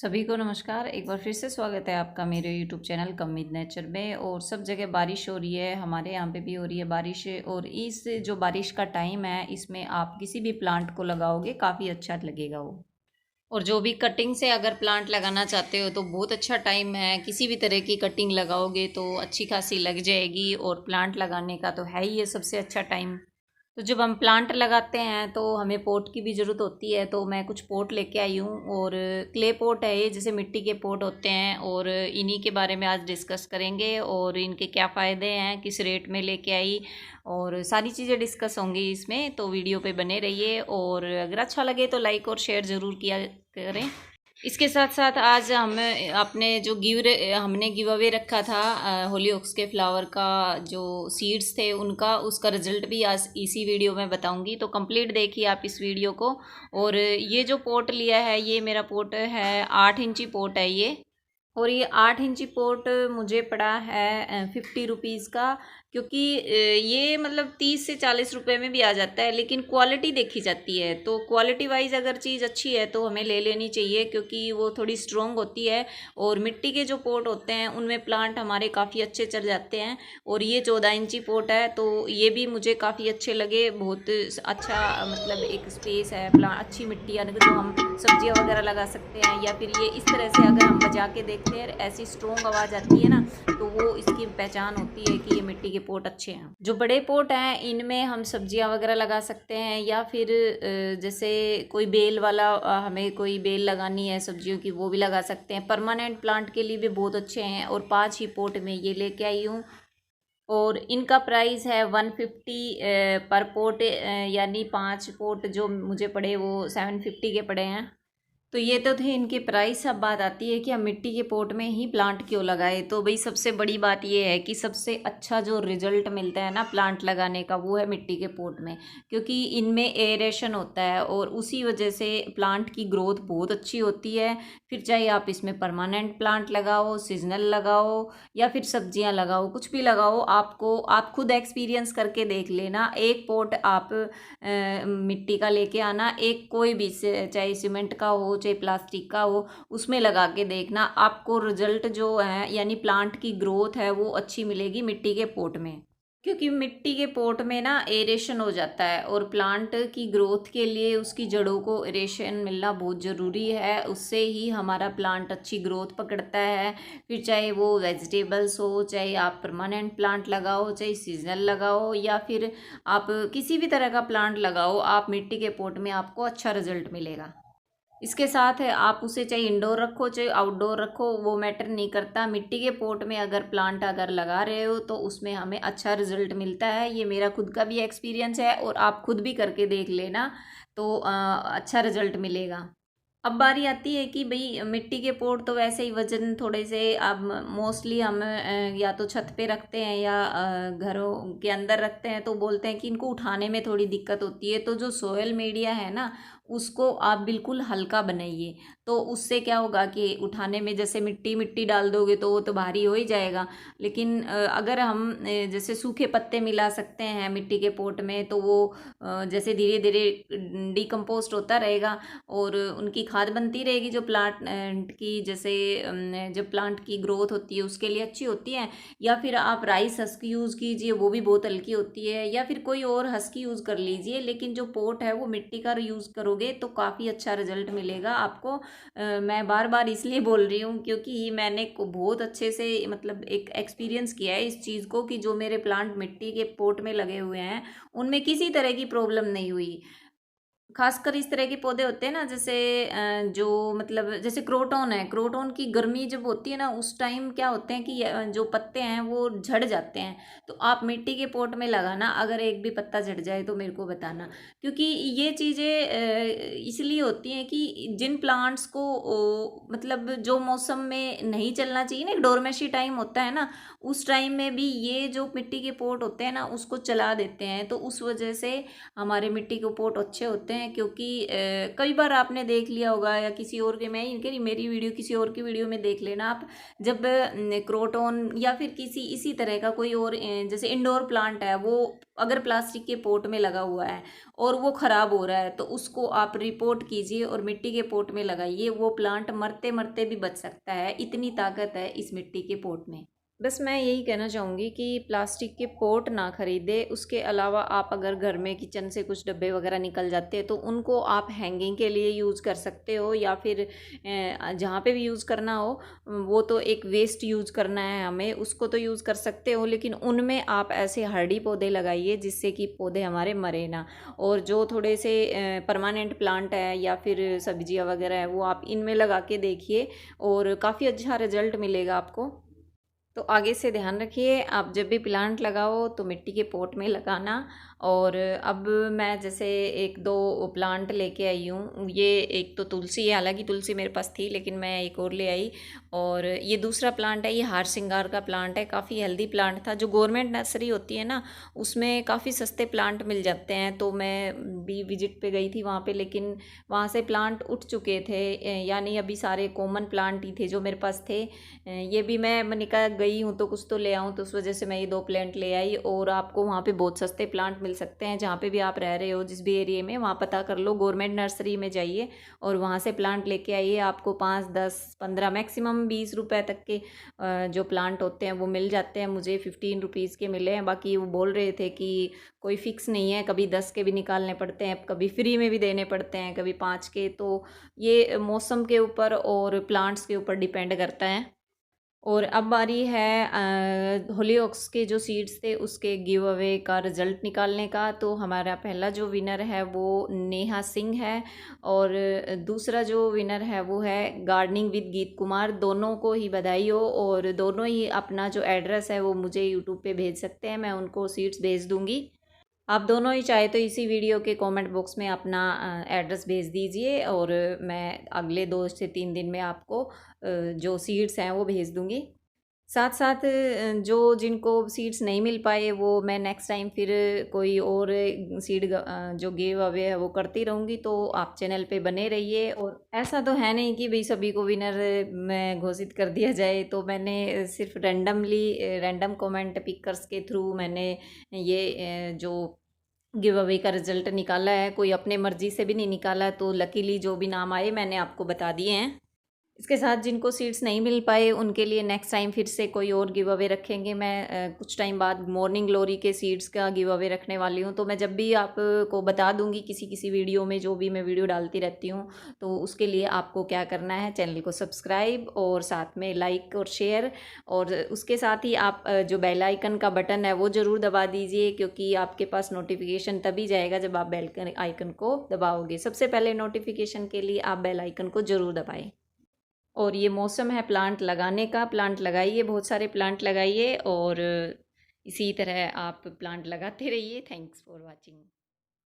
सभी को नमस्कार। एक बार फिर से स्वागत है आपका मेरे YouTube channel come with nature में। और सब जगह बारिश हो रही है, हमारे यहाँ पे भी हो रही है बारिश। और इस जो बारिश का टाइम है, इसमें आप किसी भी प्लांट को लगाओगे काफ़ी अच्छा लगेगा वो। और जो भी कटिंग से अगर प्लांट लगाना चाहते हो तो बहुत अच्छा टाइम है। किसी भी तरह की कटिंग लगाओगे तो अच्छी खासी लग जाएगी। और प्लांट लगाने का तो है ही ये सबसे अच्छा टाइम। तो जब हम प्लांट लगाते हैं तो हमें पॉट की भी ज़रूरत होती है। तो मैं कुछ पॉट लेके आई हूँ। और क्ले पॉट है ये, जैसे मिट्टी के पॉट होते हैं। और इन्हीं के बारे में आज डिस्कस करेंगे और इनके क्या फ़ायदे हैं, किस रेट में लेके आई, और सारी चीज़ें डिस्कस होंगी इसमें। तो वीडियो पे बने रहिए और अगर अच्छा लगे तो लाइक और शेयर ज़रूर किया करें। इसके साथ साथ आज हम अपने जो हमने गिव अवे रखा था होलीऑक्स के फ्लावर का, जो सीड्स थे उनका, उसका रिजल्ट भी आज इसी वीडियो में बताऊंगी। तो कंप्लीट देखिए आप इस वीडियो को। और ये जो पोट लिया है, ये मेरा पोट है 8 इंची पोट है ये। और ये 8 इंची पोट मुझे पड़ा है 50 रुपीज़ का। क्योंकि ये मतलब 30 से 40 रुपए में भी आ जाता है, लेकिन क्वालिटी देखी जाती है। तो क्वालिटी वाइज अगर चीज़ अच्छी है तो हमें ले लेनी चाहिए, क्योंकि वो थोड़ी स्ट्रोंग होती है। और मिट्टी के जो पोट होते हैं उनमें प्लांट हमारे काफ़ी अच्छे चल जाते हैं। और ये 14 इंची पोट है, तो ये भी मुझे काफ़ी अच्छे लगे। बहुत अच्छा मतलब एक स्पेस है, प्लांट अच्छी मिट्टी है जो हम सब्जियां वगैरह लगा सकते हैं। या फिर ये इस तरह से अगर हम बजा के देखते हैं, ऐसी स्ट्रोंग आवाज़ आती है ना, तो वो इसकी पहचान होती है कि ये मिट्टी के पोट अच्छे हैं। जो बड़े पोट हैं इनमें हम सब्जियां वगैरह लगा सकते हैं। या फिर जैसे कोई बेल वाला, हमें कोई बेल लगानी है सब्जियों की, वो भी लगा सकते हैं। परमानेंट प्लांट के लिए भी बहुत अच्छे हैं। और 5 ही पोट में ये लेके आई हूँ। और इनका प्राइस है 150 पर पोट, यानी 5 पोट जो मुझे पड़े वो 750 के पड़े हैं। तो ये तो थे इनके प्राइस। अब बात आती है कि हम मिट्टी के पोट में ही प्लांट क्यों लगाए। तो भाई सबसे बड़ी बात ये है कि सबसे अच्छा जो रिजल्ट मिलता है ना प्लांट लगाने का, वो है मिट्टी के पोट में। क्योंकि इनमें एरेशन होता है और उसी वजह से प्लांट की ग्रोथ बहुत अच्छी होती है। फिर चाहे आप इसमें परमानेंट प्लांट लगाओ, सीजनल लगाओ, या फिर सब्जियां लगाओ, कुछ भी लगाओ, आप खुद एक्सपीरियंस करके देख लेना। एक पोट आप मिट्टी का लेके आना, एक कोई भी चाहे सीमेंट का हो चाहे प्लास्टिक का हो, उसमें लगा के देखना। आपको रिजल्ट जो है यानी प्लांट की ग्रोथ है वो अच्छी मिलेगी मिट्टी के पोट में। क्योंकि मिट्टी के पोट में ना एरेशन हो जाता है। और प्लांट की ग्रोथ के लिए उसकी जड़ों को एरेशन मिलना बहुत ज़रूरी है। उससे ही हमारा प्लांट अच्छी ग्रोथ पकड़ता है। फिर चाहे वो वेजिटेबल्स हो, चाहे आप परमानेंट प्लांट लगाओ, चाहे सीजनल लगाओ, या फिर आप किसी भी तरह का प्लांट लगाओ, आप मिट्टी के पोट में आपको अच्छा रिजल्ट मिलेगा। इसके साथ है आप उसे चाहे इंडोर रखो चाहे आउटडोर रखो, वो मैटर नहीं करता। मिट्टी के पोट में अगर प्लांट अगर लगा रहे हो तो उसमें हमें अच्छा रिजल्ट मिलता है। ये मेरा खुद का भी एक्सपीरियंस है और आप खुद भी करके देख लेना, तो अच्छा रिजल्ट मिलेगा। अब बारी आती है कि भाई मिट्टी के पोट तो वैसे ही वजन थोड़े से, अब मोस्टली हम या तो छत पे रखते हैं या घरों के अंदर रखते हैं, तो बोलते हैं कि इनको उठाने में थोड़ी दिक्कत होती है। तो जो सोयल मीडिया है ना, उसको आप बिल्कुल हल्का बनाइए। तो उससे क्या होगा कि उठाने में, जैसे मिट्टी मिट्टी डाल दोगे तो वो तो भारी हो ही जाएगा। लेकिन अगर हम जैसे सूखे पत्ते मिला सकते हैं मिट्टी के पोट में, तो वो जैसे धीरे धीरे डिकम्पोस्ट होता रहेगा और उनकी खाद बनती रहेगी, जो प्लांट की जैसे जब प्लांट की ग्रोथ होती है उसके लिए अच्छी होती है। या फिर आप राइस हस्क यूज़ कीजिए, वो भी बहुत हल्की होती है। या फिर कोई और हस्क यूज़ कर लीजिए, लेकिन जो पोट है वो मिट्टी का यूज़ करोगे तो काफ़ी अच्छा रिजल्ट मिलेगा आपको। मैं बार बार इसलिए बोल रही हूँ क्योंकि मैंने को बहुत अच्छे से मतलब एक एक्सपीरियंस किया है इस चीज़ को, कि जो मेरे प्लांट मिट्टी के पोट में लगे हुए हैं उनमें किसी तरह की प्रॉब्लम नहीं हुई। खासकर इस तरह के पौधे होते हैं ना, जैसे जो मतलब जैसे क्रोटोन है, क्रोटोन की गर्मी जब होती है ना, उस टाइम क्या होते हैं कि जो पत्ते हैं वो झड़ जाते हैं। तो आप मिट्टी के पोट में लगाना, अगर एक भी पत्ता झड़ जाए तो मेरे को बताना। क्योंकि ये चीज़ें इसलिए होती हैं कि जिन प्लांट्स को मतलब जो मौसम में नहीं चलना चाहिए ना, एक डोरमेसी टाइम होता है ना, उस टाइम में भी ये जो मिट्टी के पोट होते हैं ना उसको चला देते हैं। तो उस वजह से हमारे मिट्टी के पोट अच्छे होते हैं। हैं, क्योंकि कई बार आपने देख लिया होगा या किसी और के, मैं ही कह रही, मेरी वीडियो किसी और की वीडियो में देख लेना आप, जब क्रोटोन या फिर किसी इसी तरह का कोई और जैसे इंडोर प्लांट है, वो अगर प्लास्टिक के पोट में लगा हुआ है और वो ख़राब हो रहा है, तो उसको आप रिपोर्ट कीजिए और मिट्टी के पोट में लगाइए। वो प्लांट मरते मरते भी बच सकता है, इतनी ताकत है इस मिट्टी के पोट में। बस मैं यही कहना चाहूँगी कि प्लास्टिक के पॉट ना ख़रीदे। उसके अलावा आप अगर घर में किचन से कुछ डब्बे वगैरह निकल जाते हैं तो उनको आप हैंगिंग के लिए यूज़ कर सकते हो, या फिर जहाँ पे भी यूज़ करना हो, वो तो एक वेस्ट यूज़ करना है हमें, उसको तो यूज़ कर सकते हो, लेकिन उनमें आप ऐसे हर्डी पौधे लगाइए जिससे कि पौधे हमारे मरे ना। और जो थोड़े से परमानेंट प्लांट है या फिर सब्जियाँ वगैरह है, वो आप इनमें लगा के देखिए और काफ़ी अच्छा रिजल्ट मिलेगा आपको। तो आगे से ध्यान रखिए, आप जब भी प्लांट लगाओ तो मिट्टी के पॉट में लगाना। और अब मैं जैसे एक दो प्लांट लेके आई हूँ। ये एक तो तुलसी है, हालांकि तुलसी मेरे पास थी लेकिन मैं एक और ले आई। और ये दूसरा प्लांट है, ये हार श्रृंगार का प्लांट है, काफ़ी हेल्दी प्लांट था। जो गवर्नमेंट नर्सरी होती है ना, उसमें काफ़ी सस्ते प्लांट मिल जाते हैं। तो मैं भी विजिट पे गई थी वहाँ पे, लेकिन वहाँ से प्लांट उठ चुके थे, यानी अभी सारे कॉमन प्लांट ही थे जो मेरे पास थे। ये भी मैंने कहा गई हूँ तो कुछ तो ले आऊँ, तो उस वजह से मैं ये दो प्लांट ले आई। और आपको वहाँ पे बहुत सस्ते प्लांट मिल सकते हैं, जहाँ पे भी आप रह रहे हो, जिस भी एरिया में, वहाँ पता कर लो, गवर्नमेंट नर्सरी में जाइए और वहाँ से प्लांट लेके आइए। आपको 5, 10, 15, मैक्सिमम 20 रुपए तक के जो प्लांट होते हैं वो मिल जाते हैं। मुझे 15 रुपीज़ के मिले हैं। बाकी वो बोल रहे थे कि कोई फिक्स नहीं है, कभी 10 के भी निकालने पड़ते हैं, कभी फ्री में भी देने पड़ते हैं, कभी 5 के। तो ये मौसम के ऊपर और प्लांट्स के ऊपर डिपेंड करता है। और अब बारी है होलीऑक्स के जो सीड्स थे उसके गिव अवे का रिज़ल्ट निकालने का। तो हमारा पहला जो विनर है वो नेहा सिंह है, और दूसरा जो विनर है वो है गार्डनिंग विद गीत कुमार। दोनों को ही बधाई हो, और दोनों ही अपना जो एड्रेस है वो मुझे यूट्यूब पे भेज सकते हैं, मैं उनको सीड्स भेज दूँगी। आप दोनों ही चाहे तो इसी वीडियो के कमेंट बॉक्स में अपना एड्रेस भेज दीजिए, और मैं अगले 2 से 3 दिन में आपको जो सीड्स हैं वो भेज दूँगी। साथ साथ जो जिनको सीड्स नहीं मिल पाए वो मैं नेक्स्ट टाइम फिर कोई और सीड जो गिव अवे है वो करती रहूँगी। तो आप चैनल पे बने रहिए। और ऐसा तो है नहीं कि भाई सभी को विनर में घोषित कर दिया जाए, तो मैंने सिर्फ रैंडम कमेंट पिकर्स के थ्रू मैंने ये जो गिव अवे का रिजल्ट निकाला है। कोई अपने मर्जी से भी नहीं निकाला, तो लकीली जो भी नाम आए मैंने आपको बता दिए हैं। इसके साथ जिनको सीट्स नहीं मिल पाए उनके लिए नेक्स्ट टाइम फिर से कोई और गिव अवे रखेंगे। मैं कुछ टाइम बाद मॉर्निंग ग्लोरी के सीड्स का गिव अवे रखने वाली हूँ। तो मैं जब भी आपको बता दूंगी किसी किसी वीडियो में, जो भी मैं वीडियो डालती रहती हूँ। तो उसके लिए आपको क्या करना है, चैनल को सब्सक्राइब और साथ में लाइक और शेयर, और उसके साथ ही आप जो बेल आइकन का बटन है वो ज़रूर दबा दीजिए, क्योंकि आपके पास नोटिफिकेशन तभी जाएगा जब आप बेल आइकन को दबाओगे। सबसे पहले नोटिफिकेशन के लिए आप बेल आइकन को ज़रूर दबाएँ। और ये मौसम है प्लांट लगाने का, प्लांट लगाइए, बहुत सारे प्लांट लगाइए, और इसी तरह आप प्लांट लगाते रहिए। Thanks for watching.